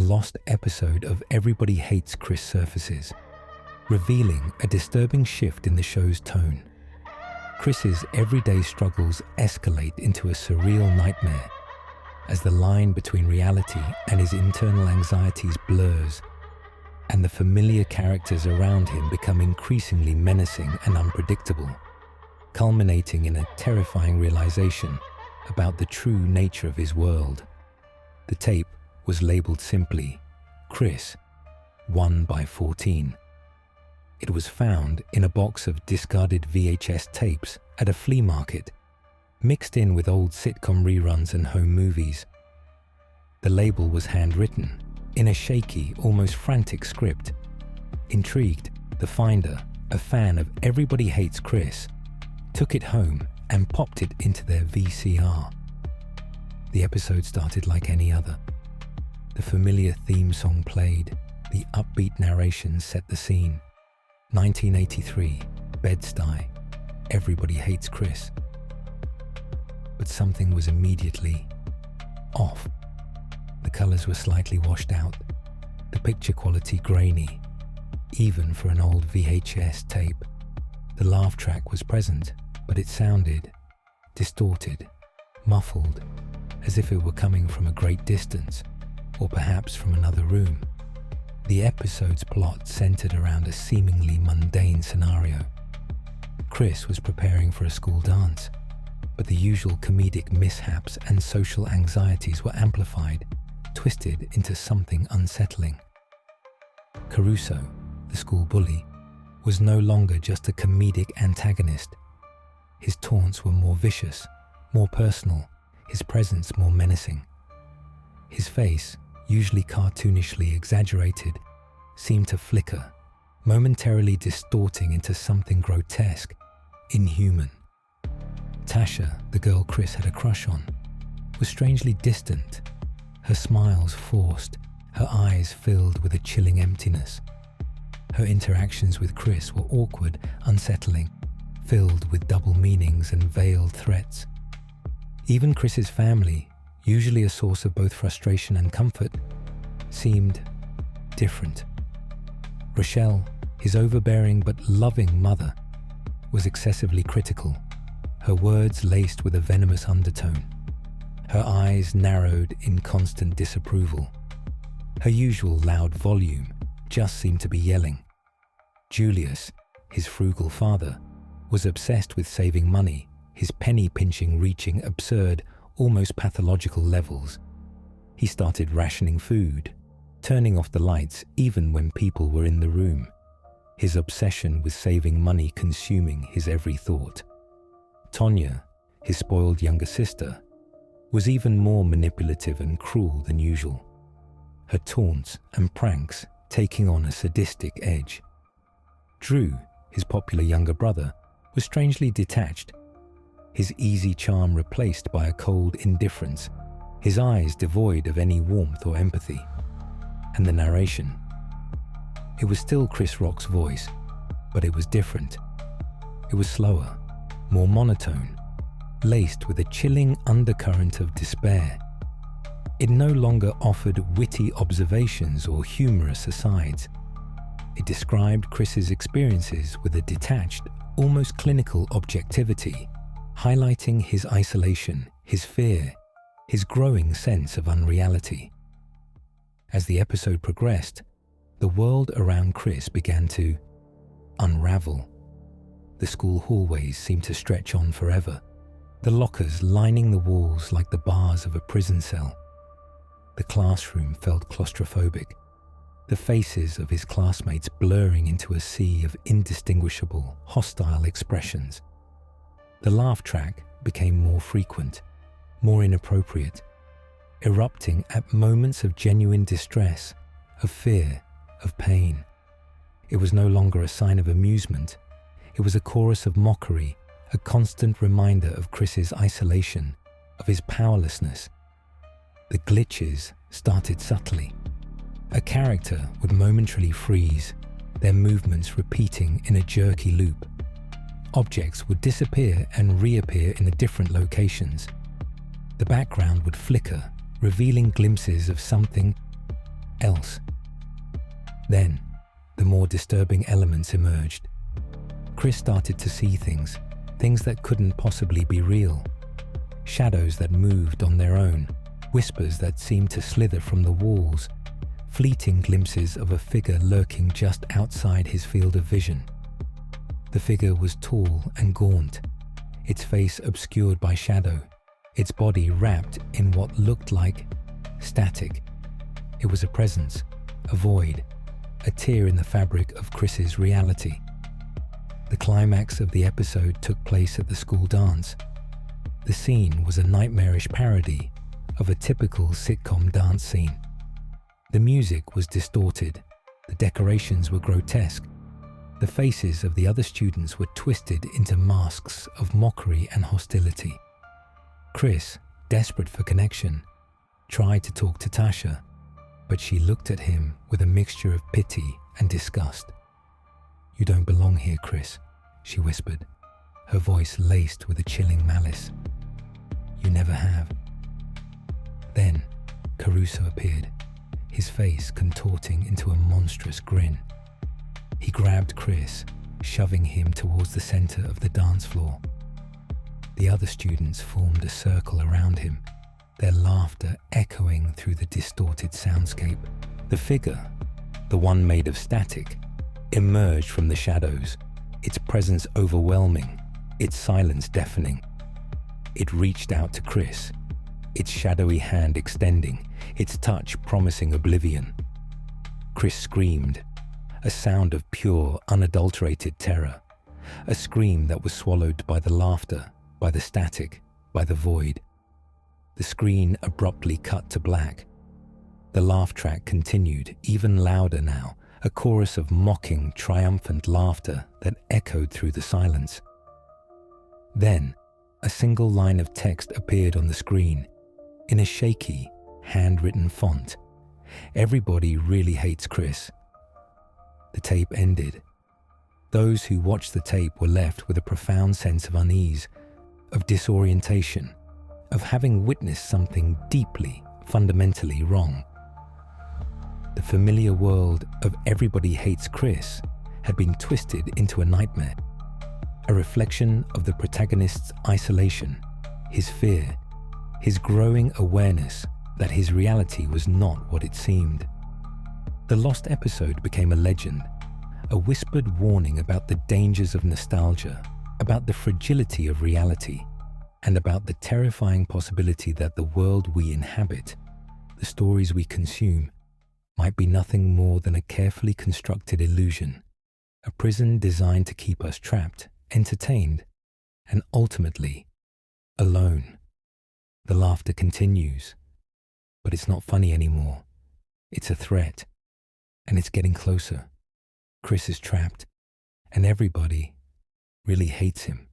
lost episode of Everybody Hates Chris surfaces, revealing a disturbing shift in the show's tone. Chris's everyday struggles escalate into a surreal nightmare as the line between reality and his internal anxieties blurs, and the familiar characters around him become increasingly menacing and unpredictable, culminating in a terrifying realization about the true nature of his world. The tape was labeled simply, Chris, 1/14. It was found in a box of discarded VHS tapes at a flea market, mixed in with old sitcom reruns and home movies. The label was handwritten in a shaky, almost frantic script. Intrigued, the finder, a fan of Everybody Hates Chris, took it home and popped it into their VCR. The episode started like any other. The familiar theme song played, the upbeat narration set the scene. 1983, Bed-Stuy, Everybody Hates Chris. But something was immediately off. The colors were slightly washed out, the picture quality grainy, even for an old VHS tape. The laugh track was present, but it sounded distorted, muffled, as if it were coming from a great distance, or perhaps from another room. The episode's plot centered around a seemingly mundane scenario. Chris was preparing for a school dance, but the usual comedic mishaps and social anxieties were amplified, twisted into something unsettling. Caruso, the school bully, was no longer just a comedic antagonist. His taunts were more vicious, more personal, his presence more menacing. His face, usually cartoonishly exaggerated, seemed to flicker, momentarily distorting into something grotesque, inhuman. Tasha, the girl Chris had a crush on, was strangely distant, her smiles forced, her eyes filled with a chilling emptiness. Her interactions with Chris were awkward, unsettling, filled with double meanings and veiled threats. Even Chris's family, usually a source of both frustration and comfort, seemed different. Rochelle, his overbearing but loving mother, was excessively critical, her words laced with a venomous undertone, her eyes narrowed in constant disapproval. Her usual loud volume just seemed to be yelling. Julius, his frugal father, was obsessed with saving money, his penny pinching reaching absurd, almost pathological levels. He started rationing food, turning off the lights even when people were in the room, his obsession with saving money consuming his every thought. Tonya, his spoiled younger sister, was even more manipulative and cruel than usual, her taunts and pranks taking on a sadistic edge. Drew, his popular younger brother, was strangely detached, his easy charm replaced by a cold indifference, his eyes devoid of any warmth or empathy. And the narration. It was still Chris Rock's voice, but it was different. It was slower, more monotone, laced with a chilling undercurrent of despair. It no longer offered witty observations or humorous asides. It described Chris's experiences with a detached, almost clinical objectivity, highlighting his isolation, his fear, his growing sense of unreality. As the episode progressed, the world around Chris began to unravel. The school hallways seemed to stretch on forever, the lockers lining the walls like the bars of a prison cell. The classroom felt claustrophobic, the faces of his classmates blurring into a sea of indistinguishable, hostile expressions. The laugh track became more frequent, more inappropriate, erupting at moments of genuine distress, of fear, of pain. It was no longer a sign of amusement. It was a chorus of mockery, a constant reminder of Chris's isolation, of his powerlessness. The glitches started subtly. A character would momentarily freeze, their movements repeating in a jerky loop. Objects would disappear and reappear in different locations. The background would flicker, revealing glimpses of something else. Then, the more disturbing elements emerged. Chris started to see things that couldn't possibly be real. Shadows that moved on their own, whispers that seemed to slither from the walls, fleeting glimpses of a figure lurking just outside his field of vision. The figure was tall and gaunt, its face obscured by shadow, its body wrapped in what looked like static. It was a presence, a void, a tear in the fabric of Chris's reality. The climax of the episode took place at the school dance. The scene was a nightmarish parody of a typical sitcom dance scene. The music was distorted, the decorations were grotesque, the faces of the other students were twisted into masks of mockery and hostility. Chris, desperate for connection, tried to talk to Tasha, but she looked at him with a mixture of pity and disgust. "You don't belong here, Chris," she whispered, her voice laced with a chilling malice. "You never have." Then, Caruso appeared, his face contorting into a monstrous grin. He grabbed Chris, shoving him towards the center of the dance floor. The other students formed a circle around him, their laughter echoing through the distorted soundscape. The figure, the one made of static, emerged from the shadows, its presence overwhelming, its silence deafening. It reached out to Chris, its shadowy hand extending, its touch promising oblivion. Chris screamed, a sound of pure, unadulterated terror, a scream that was swallowed by the laughter, by the static, by the void. The screen abruptly cut to black. The laugh track continued, even louder now, a chorus of mocking, triumphant laughter that echoed through the silence. Then, a single line of text appeared on the screen, in a shaky, handwritten font. "Everybody really hates Chris." The tape ended. Those who watched the tape were left with a profound sense of unease, of disorientation, of having witnessed something deeply, fundamentally wrong. The familiar world of "everybody hates Chris" had been twisted into a nightmare, a reflection of the protagonist's isolation, his fear, his growing awareness that his reality was not what it seemed. The lost episode became a legend, a whispered warning about the dangers of nostalgia, about the fragility of reality, and about the terrifying possibility that the world we inhabit, the stories we consume, might be nothing more than a carefully constructed illusion, a prison designed to keep us trapped, entertained, and ultimately, alone. The laughter continues, but it's not funny anymore. It's a threat, and it's getting closer. Chris is trapped, and everybody really hates him.